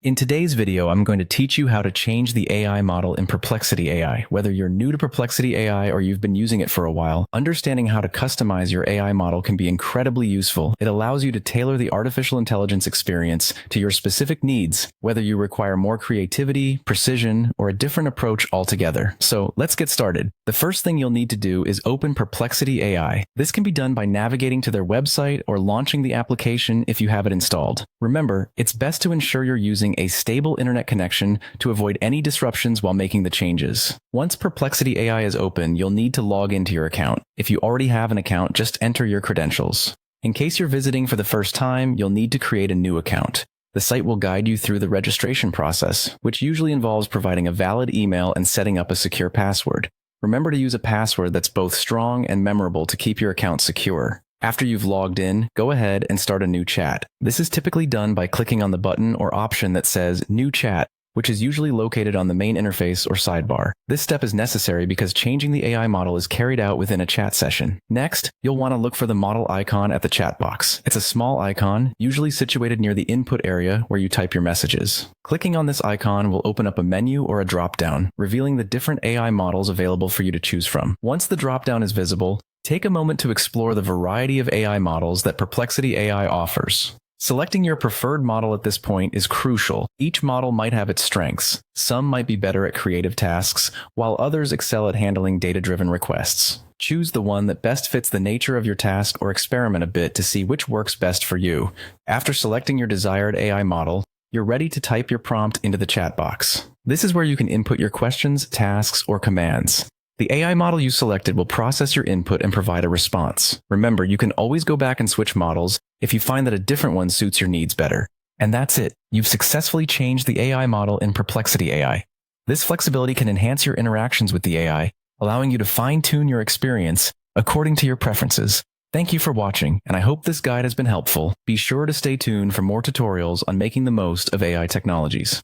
In today's video, I'm going to teach you how to change the AI model in Perplexity AI. Whether you're new to Perplexity AI or you've been using it for a while, understanding how to customize your AI model can be incredibly useful. It allows you to tailor the artificial intelligence experience to your specific needs, whether you require more creativity, precision, or a different approach altogether. So let's get started. The first thing you'll need to do is open Perplexity AI. This can be done by navigating to their website or launching the application if you have it installed. Remember, it's best to ensure you're using a stable internet connection to avoid any disruptions while making the changes. Once Perplexity AI is open, you'll need to log into your account. If you already have an account, just enter your credentials. In case you're visiting for the first time, you'll need to create a new account. The site will guide you through the registration process, which usually involves providing a valid email and setting up a secure password. Remember to use a password that's both strong and memorable to keep your account secure. After you've logged in, go ahead and start a new chat. This is typically done by clicking on the button or option that says New Chat, which is usually located on the main interface or sidebar. This step is necessary because changing the AI model is carried out within a chat session. Next, you'll want to look for the model icon at the chat box. It's a small icon, usually situated near the input area where you type your messages. Clicking on this icon will open up a menu or a drop-down, revealing the different AI models available for you to choose from. Once the drop-down is visible, take a moment to explore the variety of AI models that Perplexity AI offers. Selecting your preferred model at this point is crucial. Each model might have its strengths. Some might be better at creative tasks, while others excel at handling data-driven requests. Choose the one that best fits the nature of your task or experiment a bit to see which works best for you. After selecting your desired AI model, you're ready to type your prompt into the chat box. This is where you can input your questions, tasks, or commands. The AI model you selected will process your input and provide a response. Remember, you can always go back and switch models if you find that a different one suits your needs better. And that's it. You've successfully changed the AI model in Perplexity AI. This flexibility can enhance your interactions with the AI, allowing you to fine-tune your experience according to your preferences. Thank you for watching, and I hope this guide has been helpful. Be sure to stay tuned for more tutorials on making the most of AI technologies.